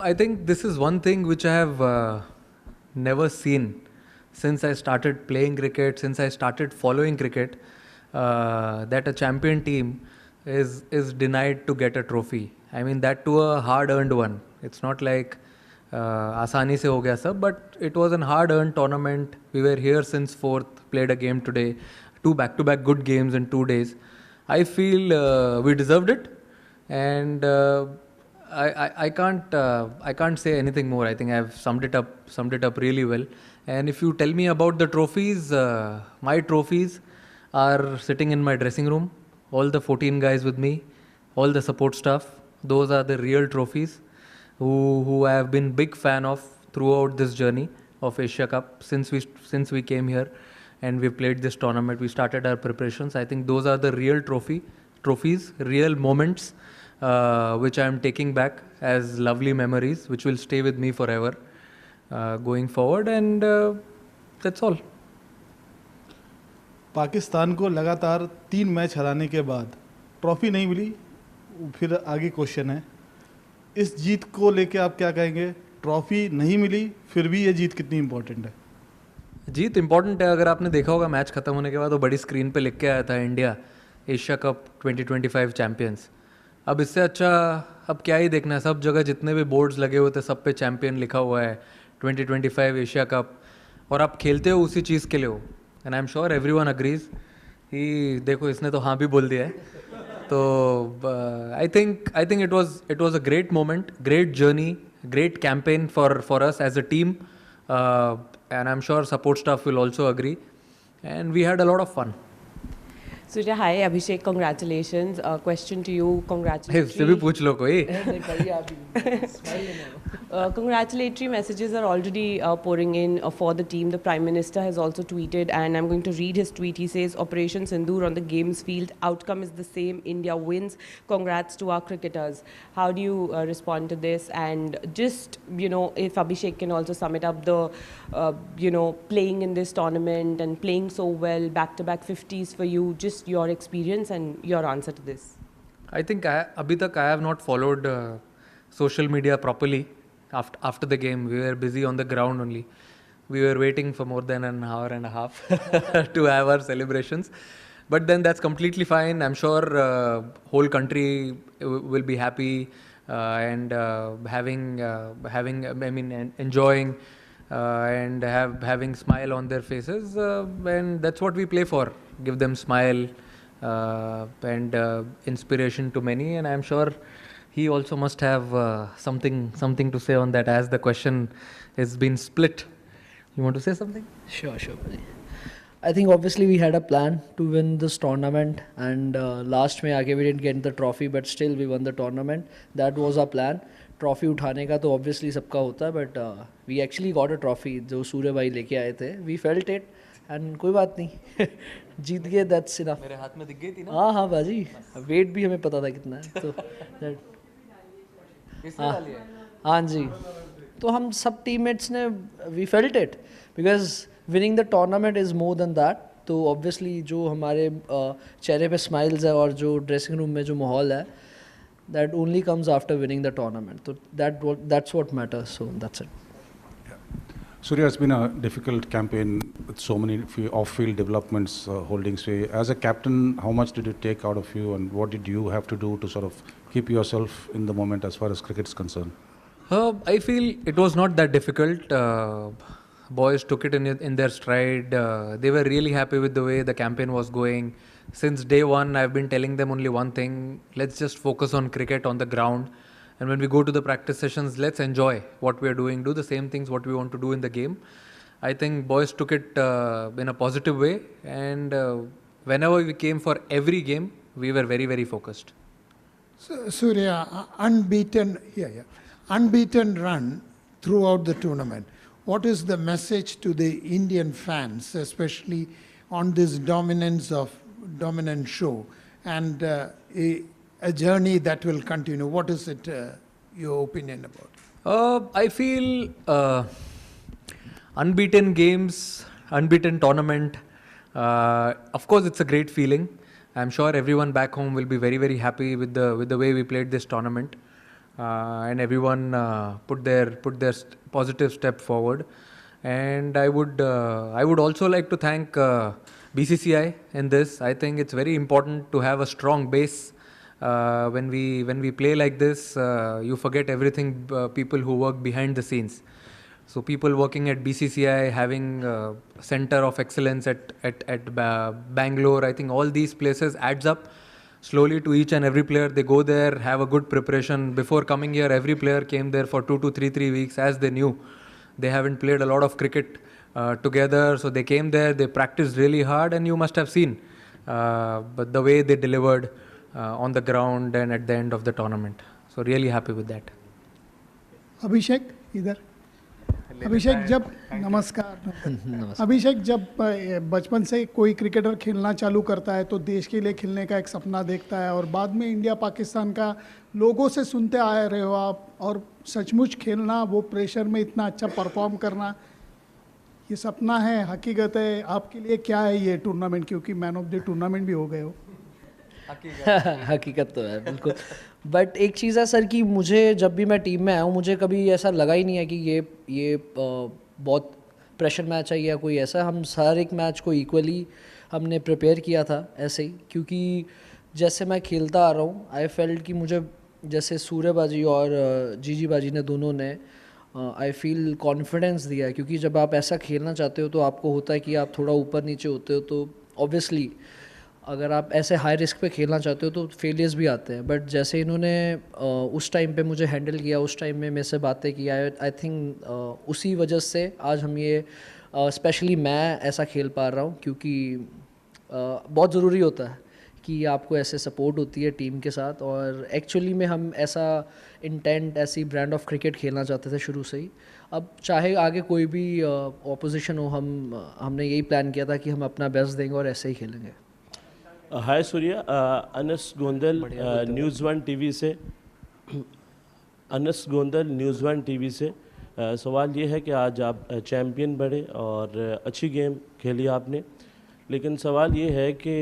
I think this is one thing which I have never seen since I started playing cricket, since I started following cricket, that a champion team is denied to get a trophy. I mean that to a hard-earned one. It's not like आसानी से हो गया सब, but it was an hard-earned tournament. We were here since fourth, played a game today, two back-to-back good games in 2 days. I feel we deserved it, and I can't say anything more. I think I've summed it up really well. And if you tell me about the trophies, my trophies are sitting in my dressing room. All the 14 guys with me, all the support staff. Those are the real trophies who I have been big fan of throughout this journey of Asia Cup since we came here and we played this tournament. We started our preparations. I think those are the real trophies, real moments which I am taking back as lovely memories, which will stay with me forever going forward. And that's all. Pakistan को लगातार 3 match हराने के बाद trophy नहीं मिली, फिर आगे question है, इस जीत को लेके आप क्या कहेंगे? ट्रॉफी नहीं मिली, फिर भी ये जीत कितनी इम्पोर्टेंट है? जीत इम्पोर्टेंट है. अगर आपने देखा होगा मैच खत्म होने के बाद वो बड़ी स्क्रीन पे लिख के आया था, इंडिया एशिया कप 2025 चैम्पियंस. अब इससे अच्छा अब क्या ही देखना है. सब जगह जितने भी बोर्ड्स लगे हुए थे सब पे चैम्पियन लिखा हुआ है, 2025 एशिया कप, और आप खेलते हो उसी चीज़ के लिए हो. And I am sure everyone agrees कि देखो इसने तो हाँ भी बोल दिया है. तो I think it was a great moment, great journey, great campaign for us as a team, and I am sure support staff will also agree, and we had a lot of fun. Surya, hi, Abhishek, congratulations. Question to you, इससे भी पूछ लो कोई. Congratulatory messages are already pouring in for the team. The Prime Minister has also tweeted, and I'm going to read his tweet. He says, Operation Sindoor on the games field, outcome is the same, India wins. Congrats to our cricketers. How do you respond to this? And just, if Abhishek can also sum it up, the, playing in this tournament and playing so well, back-to-back 50s for you, just your experience and your answer to this. I think अभी तक I have not followed social media properly. After the game, we were busy on the ground only. We were waiting for more than an hour and a half to have our celebrations. But then that's completely fine. I'm sure whole country will be happy and enjoying and having smile on their faces. And that's what we play for. Give them smile and inspiration to many. And I'm sure he also must have something to say on that, as the question has been split. You want to say something? Sure. I think obviously we had a plan to win this tournament, and last में आके we didn't get the trophy, but still we won the tournament. That was our plan. Trophy उठाने का तो obviously सबका होता है, but we actually got a trophy जो सूर्य भाई लेके आए थे. We felt it, and कोई बात नहीं, जीत गए, that's enough. मेरे हाथ में दिख गई थी ना. हाँ बाजी, वेट भी हमें पता था कितना है, तो हाँ जी, तो हम सब टीममेट्स ने we felt it, because winning the tournament is more than that. तो ऑब्वियसली जो हमारे चेहरे पे स्माइल्स है और जो ड्रेसिंग रूम में जो माहौल है, that only comes after winning the tournament. तो that's what matters. So that's it. Surya, it's been a difficult campaign with so many off-field developments holding sway. As a captain, how much did it take out of you, and what did you have to do to sort of keep yourself in the moment as far as cricket is concerned? I feel it was not that difficult. Boys took it in their stride. They were really happy with the way the campaign was going. Since day one, I've been telling them only one thing: let's just focus on cricket on the ground. And when we go to the practice sessions, let's enjoy what we are doing, do the same things what we want to do in the game. I think boys took it in a positive way, and whenever we came for every game, we were very, very focused. So, Surya, unbeaten run throughout the tournament. What is the message to the Indian fans, especially on this dominant show, and a journey that will continue? What is it, your opinion about? I feel unbeaten games, unbeaten tournament. Of course, it's a great feeling. I'm sure everyone back home will be very, very happy with the way we played this tournament. and everyone put their positive step forward. And I would also like to thank BCCI in this. I think it's very important to have a strong base. When we play like this, you forget everything. People who work behind the scenes. So people working at BCCI, having a center of excellence at Bangalore, I think all these places adds up slowly to each and every player. They go there, have a good preparation. Before coming here, every player came there for 2 to 3 weeks, as they knew they haven't played a lot of cricket together. So they came there, they practiced really hard, and you must have seen but the way they delivered on the ground and at the end of the tournament. So really happy with that. अभिषेक इधर अभिषेक जब नमस्कार अभिषेक जब बचपन से कोई cricketer खेलना चालू करता है तो देश के लिए खेलने का एक सपना देखता है और बाद में इंडिया पाकिस्तान का लोगों से सुनते आ रहे हो आप और सचमुच खेलना वो प्रेशर में इतना अच्छा परफॉर्म करना ये सपना है हकीकत है आपके लिए क्या है ये टूर्नामेंट क्योंकि मैन ऑफ द टूर्नामेंट भी हो गए हो हकीकत तो है बिल्कुल बट एक चीज़ है सर कि मुझे जब भी मैं टीम में आया हूँ मुझे कभी ऐसा लगा ही नहीं है कि ये बहुत प्रेशर मैच है या कोई ऐसा हम हर एक मैच को इक्वली हमने प्रिपेयर किया था ऐसे ही क्योंकि जैसे मैं खेलता आ रहा हूँ आई फेल्ट कि मुझे जैसे सूर्यबाजी और जीजी बाजी ने दोनों ने आई फील कॉन्फिडेंस दिया है क्योंकि जब आप ऐसा खेलना चाहते हो तो आपको होता है कि आप थोड़ा ऊपर नीचे होते हो तो ऑब्वियसली अगर आप ऐसे हाई रिस्क पे खेलना चाहते हो तो फेलियर्स भी आते हैं बट जैसे इन्होंने उस टाइम पे मुझे हैंडल किया उस टाइम में मेरे से बातें की आई थिंक उसी वजह से आज हम ये स्पेशली मैं ऐसा खेल पा रहा हूँ क्योंकि बहुत ज़रूरी होता है कि आपको ऐसे सपोर्ट होती है टीम के साथ और एक्चुअली में हम ऐसा इंटेंट ऐसी ब्रांड ऑफ क्रिकेट खेलना चाहते थे शुरू से ही अब चाहे आगे कोई भी ऑपोजिशन हो हमने यही प्लान किया था कि हम अपना बेस्ट देंगे और ऐसे ही खेलेंगे hi Surya Anas Gondal News One TV से Anas Gondal News One TV से सवाल ये है कि आज आप चैम्पियन बने और अच्छी गेम खेली आपने लेकिन सवाल ये है कि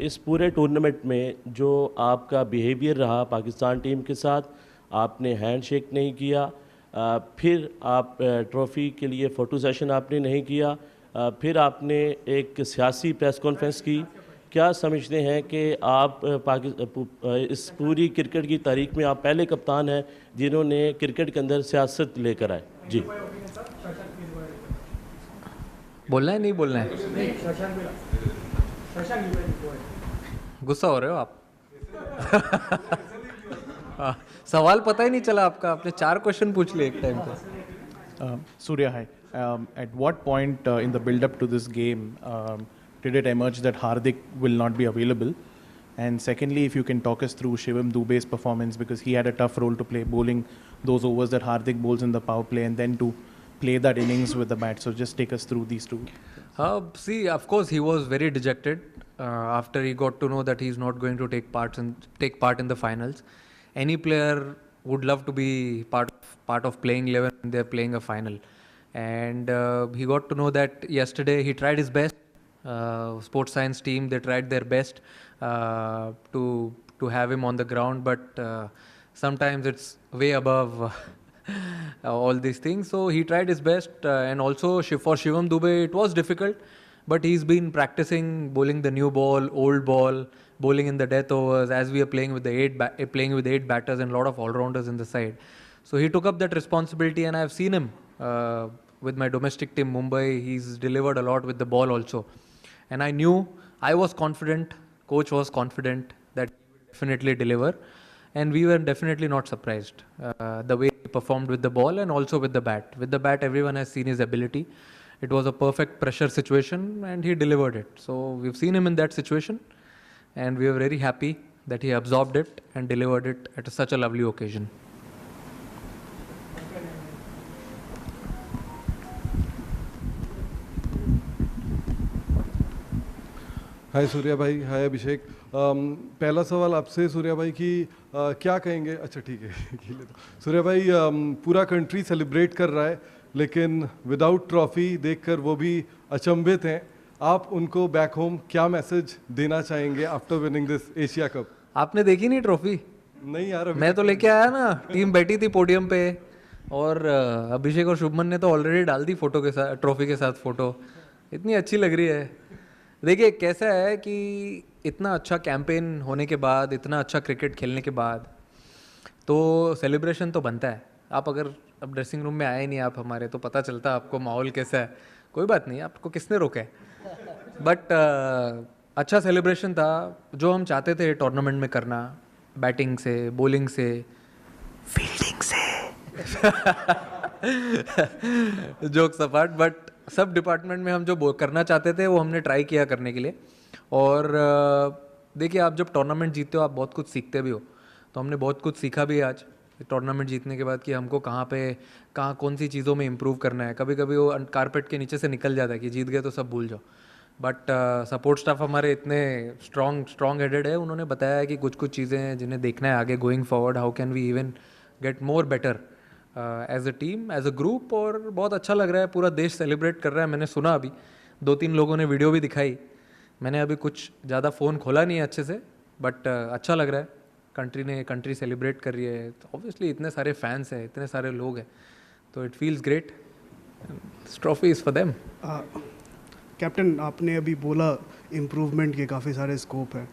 इस पूरे टूर्नामेंट में जो आपका बिहेवियर रहा पाकिस्तान टीम के साथ आपने हैंडशेक नहीं किया फिर आप ट्रॉफ़ी के लिए फ़ोटो सेशन आपने नहीं किया फिर आपने एक सियासी प्रेस कॉन्फ्रेंस की क्या समझते हैं कि आप इस पूरी क्रिकेट की तारीख में आप पहले कप्तान हैं जिन्होंने क्रिकेट के अंदर सियासत लेकर आए जी बोलना है नहीं बोलना है गुस्सा हो रहे हो आप सवाल पता ही नहीं चला आपका आपने 4 क्वेश्चन पूछ लिए एक टाइम पे Surya, hi. At what point in the build-up to this game did it emerge that Hardik will not be available? And secondly, if you can talk us through Shivam Dube's performance because he had a tough role to play, bowling those overs that Hardik bowls in the power play and then to play that innings with the bat. So just take us through these two. See, of course, he was very dejected after he got to know that he's not going to take part in the finals. Any player would love to be part of playing 11 when they're playing a final. And he got to know that yesterday. He tried his best. Sports science team, they tried their best to have him on the ground, but sometimes it's way above all these things. So he tried his best, and also for Shivam Dube it was difficult, but he's been practicing bowling the new ball, old ball, bowling in the death overs as we are playing with the 8 batters and a lot of all-rounders in the side. So he took up that responsibility, and I've seen him with my domestic team Mumbai. He's delivered a lot with the ball also. And I was confident, coach was confident that he will definitely deliver. And we were definitely not surprised the way he performed with the ball and also with the bat. With the bat, everyone has seen his ability. It was a perfect pressure situation and he delivered it. So we've seen him in that situation and we are very happy that he absorbed it and delivered it at such a lovely occasion. हाय सूर्या भाई, हाय अभिषेक। पहला सवाल आपसे सूर्या भाई कि क्या कहेंगे। अच्छा ठीक है सूर्या भाई, पूरा कंट्री सेलिब्रेट कर रहा है लेकिन विदाउट ट्रॉफी देखकर वो भी अचंभित हैं। आप उनको बैक होम क्या मैसेज देना चाहेंगे after winning this Asia cup? आपने देखी नहीं ट्रॉफी? नहीं यार अभी मैं तो लेके आया ना, टीम बैठी थी पोडियम पे और अभिषेक और शुभमन ने तो ऑलरेडी डाल दी फोटो के साथ, ट्रॉफी के साथ फोटो। इतनी अच्छी लग रही है। देखिए कैसा है कि इतना अच्छा कैंपेन होने के बाद, इतना अच्छा क्रिकेट खेलने के बाद तो सेलिब्रेशन तो बनता है। आप अगर अब ड्रेसिंग रूम में आए नहीं आप हमारे, तो पता चलता आपको माहौल कैसा है। कोई बात नहीं, आपको किसने रोका है, बट अच्छा सेलिब्रेशन था जो हम चाहते थे टूर्नामेंट में करना, बैटिंग से, बॉलिंग से, फील्डिंग से जोक्स अपार्ट, बट सब डिपार्टमेंट में हम जो करना चाहते थे वो हमने ट्राई किया करने के लिए। और देखिए आप जब टूर्नामेंट जीतते हो आप बहुत कुछ सीखते भी हो, तो हमने बहुत कुछ सीखा भी आज टूर्नामेंट जीतने के बाद कि हमको कहाँ कौन सी चीज़ों में इम्प्रूव करना है। कभी कभी वो कारपेट के नीचे से निकल जाता है कि जीत गए तो सब भूल जाओ, बट सपोर्ट स्टाफ हमारे इतने स्ट्रॉन्ग हेडेड है, उन्होंने बताया है कि कुछ कुछ चीज़ें हैं जिन्हें देखना है आगे going forward, how can we even get more better as a team, as a group. और बहुत अच्छा लग रहा है, पूरा देश सेलिब्रेट कर रहा है। मैंने सुना अभी 2-3 लोगों ने वीडियो भी दिखाई, मैंने अभी कुछ ज़्यादा फ़ोन खोला नहीं है अच्छे से, बट अच्छा लग रहा है। कंट्री सेलिब्रेट कर रही है, तो ऑब्वियसली इतने सारे फैंस हैं, इतने सारे लोग हैं, तो it feels great. Trophy is for them. Captain, आपने अभी बोला इम्प्रूवमेंट के काफ़ी सारे स्कोप हैं,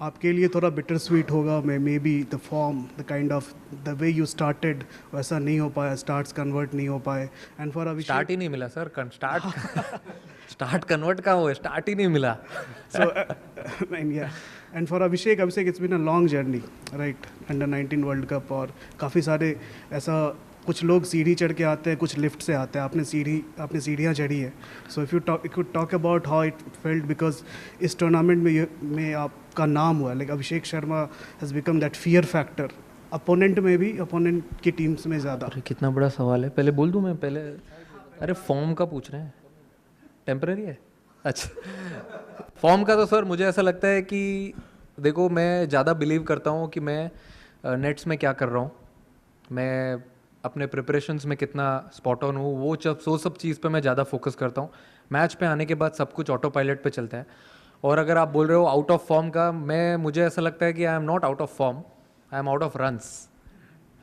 आपके लिए थोड़ा बिटर स्वीट होगा may be the form, the kind of the way you started वैसा नहीं हो पाया, स्टार्ट्स कन्वर्ट नहीं हो पाए, एंड फॉर अभिषेक स्टार्ट ही नहीं मिला सर, स्टार्ट कन्वर्ट कहाँ हुआ, स्टार्ट ही नहीं मिला। So and for Abhishek it's been a long journey, right, under 19 world cup, और काफ़ी सारे ऐसा कुछ लोग सीढ़ी चढ़ के आते हैं, कुछ लिफ्ट से आते हैं, आपने सीढ़ियाँ चढ़ी है। So if you talk about how it felt, because इस टूर्नामेंट में आपका नाम हुआ, like Abhishek Sharma has become that fear factor, opponent में भी, अपोनेंट की टीम्स में ज़्यादा। अरे कितना बड़ा सवाल है, पहले बोल दूँ मैं पहले? अरे फॉर्म का पूछ रहे हैं, टेम्पररी है? अच्छा फॉर्म का तो सर मुझे ऐसा लगता है कि देखो मैं ज़्यादा बिलीव करता हूँ कि मैं नेट्स में क्या कर रहा हूँ, मैं अपने प्रिपरेशंस में कितना स्पॉट ऑन हूँ, वो सब चीज़ पे मैं ज़्यादा फोकस करता हूँ। मैच पे आने के बाद सब कुछ ऑटो पायलट पे चलता है। और अगर आप बोल रहे हो आउट ऑफ फॉर्म का, मुझे ऐसा लगता है कि I am not out of form, I am out of runs,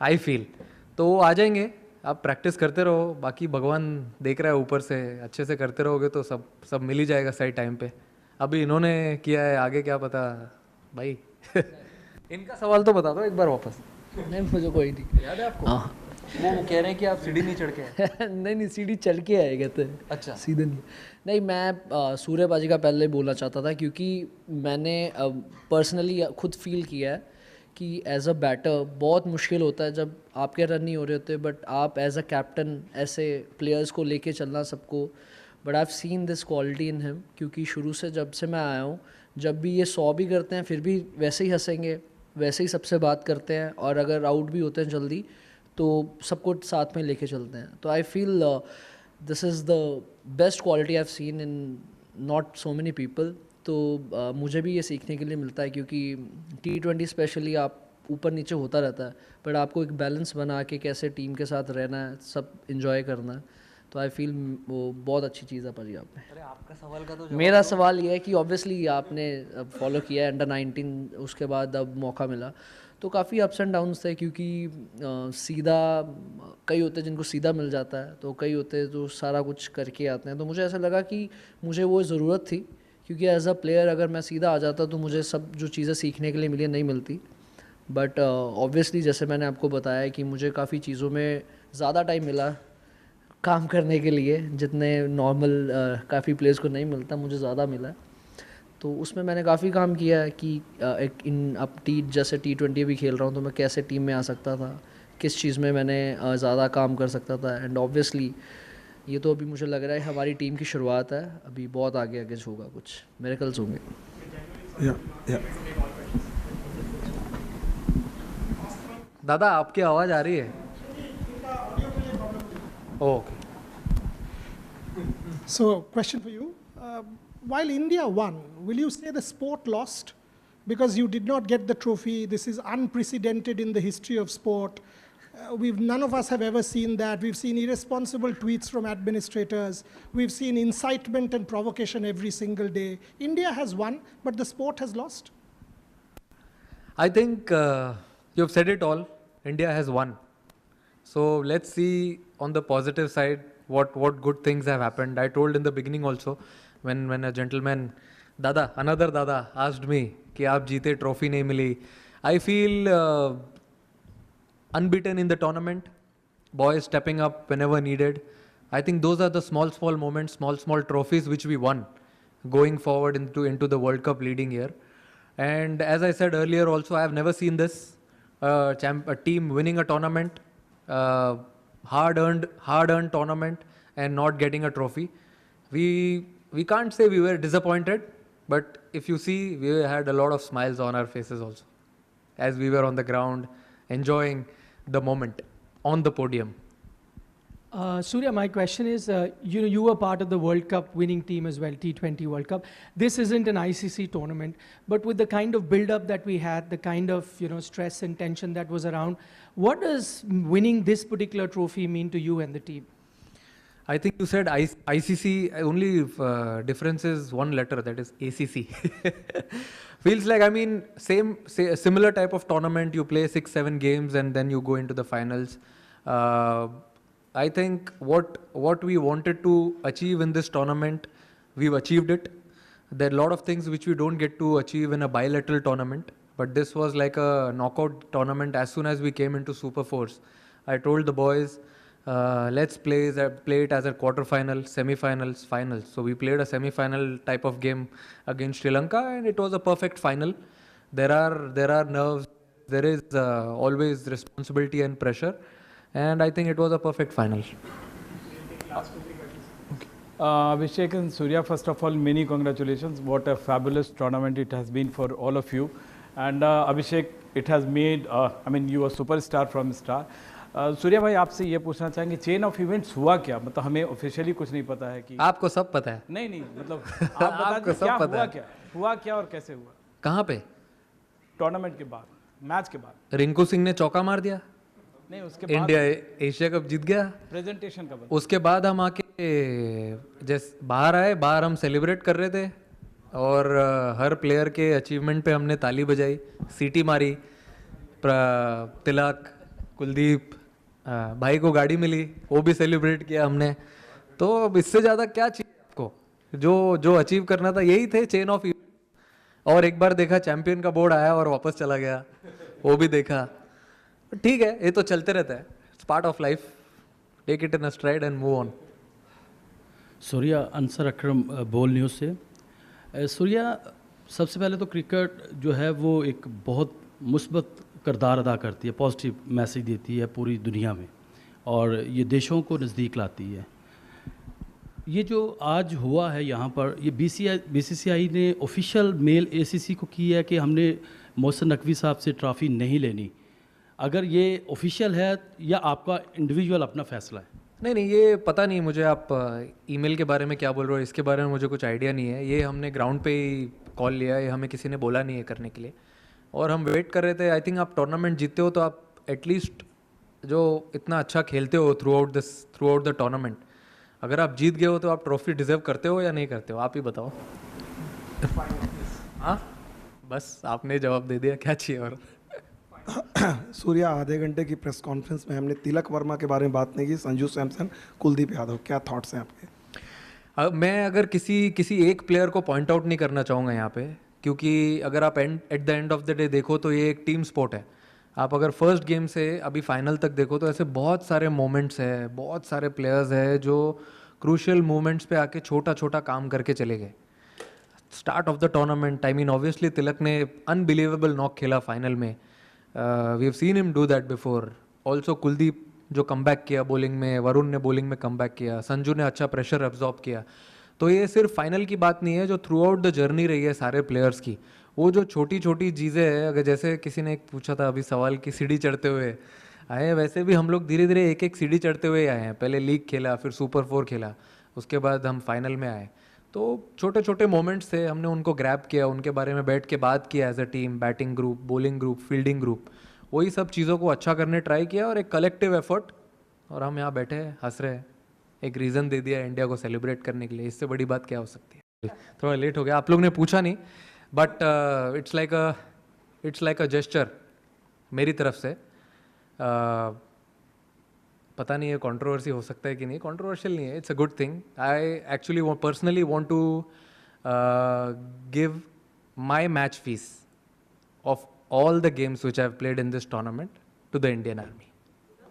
I feel. तो आ जाएंगे, आप प्रैक्टिस करते रहो, बाकी भगवान देख रहा है ऊपर से, अच्छे से करते रहोगे तो सब मिल ही जाएगा सही टाइम पे। अभी इन्होंने किया है, आगे क्या पता भाई। इनका सवाल तो बता दो एक बार वापस। नहीं मुझे कोई नहीं याद है आपको? हाँ वो कह रहे हैं कि आप सीढ़ी नहीं चढ़ के आए। नहीं सीढ़ी चढ़ के आए कहते हैं। अच्छा सीधे नहीं मैं सूर्यबाजी का पहले बोलना चाहता था, क्योंकि मैंने पर्सनली खुद फील किया है कि एज अ बैटर बहुत मुश्किल होता है जब आपके रन नहीं हो रहे होते, बट आप एज अ कैप्टन ऐसे प्लेयर्स को लेके चलना सबको। But I have seen this quality in him, क्योंकि शुरू से जब से मैं आया हूँ, जब भी ये 100 भी करते हैं फिर भी वैसे ही हंसेंगे, वैसे ही सबसे बात करते हैं, और अगर आउट भी होते हैं जल्दी तो सबको साथ में लेके चलते हैं। तो I feel this is the best quality I have seen in not so many people. तो मुझे भी ये सीखने के लिए मिलता है, क्योंकि T20 स्पेशली आप ऊपर नीचे होता रहता है, बट आपको एक बैलेंस बना के कैसे टीम के साथ रहना है, सब इन्जॉय करना है। तो आई फील वो बहुत अच्छी चीज़ है पाजी आप में। अरे आपका सवाल का तो मेरा सवाल ये है कि ऑब्वियसली आपने फॉलो किया है अंडर 19, उसके बाद अब मौका मिला, तो काफ़ी अप्स एंड डाउन्स थे, क्योंकि सीधा कई होते हैं जिनको सीधा मिल जाता है, तो कई होते हैं जो सारा कुछ करके आते हैं। तो मुझे ऐसा लगा कि मुझे वो ज़रूरत थी, क्योंकि एज अ प्लेयर अगर मैं सीधा आ जाता तो मुझे सब जो चीज़ें सीखने के लिए मिली नहीं मिलती। बट ऑब्वियसली जैसे मैंने आपको बताया कि मुझे काफ़ी चीज़ों में ज़्यादा टाइम मिला काम करने के लिए, जितने नॉर्मल काफ़ी प्लेयर्स को नहीं मिलता, मुझे ज़्यादा मिला। तो उसमें मैंने काफ़ी काम किया है कि एक अब जैसे T20 भी खेल रहा हूँ तो मैं कैसे टीम में आ सकता था, किस चीज़ में मैंने ज़्यादा काम कर सकता था। एंड ऑब्वियसली ये तो अभी मुझे लग रहा है हमारी टीम की शुरुआत है, अभी बहुत आगे आगे होगा, कुछ मिरेकल्स होंगे। दादा आपकी आवाज़ आ रही है? Okay. So, question for you. While India won, will you say the sport lost? Because you did not get the trophy. This is unprecedented in the history of sport. None of us have ever seen that. We've seen irresponsible tweets from administrators. We've seen incitement and provocation every single day. India has won, but the sport has lost. I think You've said it all. India has won. So let's see on the positive side what good things have happened. I told in the beginning also when a gentleman, another Dada asked me कि आप जीते trophy नहीं मिली. I feel unbeaten in the tournament. Boys stepping up whenever needed. I think those are the small moments, small trophies which we won going forward into the World Cup leading year. And as I said earlier also, I have never seen this. A team winning a tournament, hard-earned tournament and not getting a trophy. We can't say we were disappointed, but if you see, we had a lot of smiles on our faces also as we were on the ground enjoying the moment on the podium. Surya, my question is, you were part of the World Cup winning team as well, T20 World Cup. This isn't an ICC tournament, but with the kind of build-up that we had, the kind of stress and tension that was around, what does winning this particular trophy mean to you and the team? I think you said ICC, only difference is one letter, that is ACC. Feels like, similar type of tournament, you play 6-7 games and then you go into the finals. I think what we wanted to achieve in this tournament, we've achieved it. There are a lot of things which we don't get to achieve in a bilateral tournament, but this was like a knockout tournament. As soon as we came into Super Force, I told the boys, let's play it as a quarter-final, semi-finals, finals. So we played a semi-final type of game against Sri Lanka and it was a perfect final. There are nerves, there is always responsibility and pressure. And I think it was a perfect final. Abhishek and Surya, first of all, many congratulations. What a fabulous tournament it has been for all of you. And Abhishek, it has made, you are superstar from star. Surya भाई आपसे ये पूछना चाहेंगे chain of events हुआ क्या, मतलब हमें officially कुछ नहीं पता है कि आपको सब पता है? नहीं मतलब आप बता दीजिए हुआ क्या और कैसे हुआ? कहाँ पे? टूर्नामेंट के बाद, मैच के बाद। रिंकू सिंह ने चौका मार दिया, नहीं उसके बाद इंडिया एशिया कप जीत गया। प्रेजेंटेशन का उसके बाद हम आके जैसे बाहर हम सेलिब्रेट कर रहे थे और हर प्लेयर के अचीवमेंट पे हमने ताली बजाई, सीटी मारी। तिलक, कुलदीप, भाई को गाड़ी मिली, वो भी सेलिब्रेट किया हमने। तो इससे ज़्यादा क्या चाहिए आपको? जो अचीव करना था यही थे चेन ऑफ इवेंट। और एक बार देखा चैंपियन का बोर्ड आया और वापस चला गया, वो भी देखा। ठीक है, ये तो चलते रहता है, it's part of life, take it in a stride and move on. Surya, Ansar Akram, Bol News से। सूर्या, सबसे पहले तो क्रिकेट जो है वो एक बहुत मुस्बत किरदार अदा करती है, पॉजिटिव मैसेज देती है पूरी दुनिया में और ये देशों को नज़दीक लाती है। ये जो आज हुआ है यहाँ पर, ये BCCI ने ऑफिशियल मेल ACC को की है कि हमने मोहसिन नकवी साहब से ट्रॉफ़ी नहीं लेनी। अगर ये ऑफिशियल है या आपका इंडिविजुअल अपना फैसला है? नहीं, ये पता नहीं मुझे, आप ईमेल के बारे में क्या बोल रहे हो इसके बारे में मुझे कुछ आइडिया नहीं है। ये हमने ग्राउंड पे ही कॉल लिया, ये हमें किसी ने बोला नहीं है करने के लिए और हम वेट कर रहे थे। आई थिंक आप टूर्नामेंट जीतते हो तो आप एटलीस्ट जो इतना अच्छा खेलते हो थ्रू आउट द टूर्नामेंट, अगर आप जीत गए हो तो आप ट्रॉफी डिजर्व करते हो या नहीं करते हो, आप ही बताओ। हाँ, बस आपने जवाब दे दिया, क्या चाहिए और? सूर्या, आधे घंटे की प्रेस कॉन्फ्रेंस में हमने तिलक वर्मा के बारे में बात नहीं की, संजू सैमसन, कुलदीप यादव, क्या थॉट्स हैं आपके? मैं अगर किसी एक प्लेयर को पॉइंट आउट नहीं करना चाहूँगा यहाँ पे, क्योंकि अगर आप at the end of the day देखो तो ये एक टीम स्पोर्ट है। आप अगर फर्स्ट गेम से अभी फाइनल तक देखो तो ऐसे बहुत सारे मोमेंट्स हैं, बहुत सारे प्लेयर्स हैं जो क्रूशियल मोमेंट्स पे आके छोटा काम करके चले गए। Start of the tournament, obviously Tilak ने अनबिलीवेबल नॉक खेला फाइनल में, we have seen him do that before. Also Kuldeep जो कमबैक किया बॉलिंग में, वरुण ने बॉलिंग में कमबैक किया, संजू ने अच्छा प्रेशर एब्जॉर्ब किया। तो ये सिर्फ फाइनल की बात नहीं है, जो थ्रू आउट द जर्नी रही है सारे प्लेयर्स की, वो जो छोटी चीज़ें हैं। अगर जैसे किसी ने एक पूछा था अभी सवाल कि सीढ़ी चढ़ते हुए आए, वैसे भी हम लोग धीरे धीरे एक सीढ़ी चढ़ते हुए आए हैं। पहले लीग खेला, फिर सुपर 4 खेला, उसके बाद हम फाइनल में आए। तो छोटे मोमेंट्स थे, हमने उनको ग्रैब किया, उनके बारे में बैठ के बात किया as a team, batting group, bowling group, fielding group, वही सब चीज़ों को अच्छा करने ट्राई किया और एक कलेक्टिव एफर्ट, और हम यहाँ बैठे हैं हंस रहे हैं। एक रीज़न दे दिया इंडिया को सेलिब्रेट करने के लिए, इससे बड़ी बात क्या हो सकती है? थोड़ा लेट हो गया, आप लोग ने पूछा नहीं, but it's like a gesture मेरी तरफ से पता नहीं है कंट्रोवर्सी हो सकता है कि नहीं, कंट्रोवर्शियल नहीं है, it's a good thing. I actually personally want to give my match fees of all the games which I've played in this tournament to the Indian Army.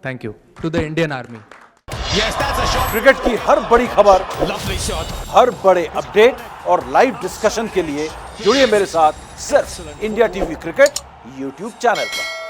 Thank you to the Indian Army. Yes, that's a shot. Cricket की हर बड़ी खबर, lovely shot, हर बड़े update और live discussion के लिए जुड़िए मेरे साथ सिर्फ India TV cricket YouTube channel पर.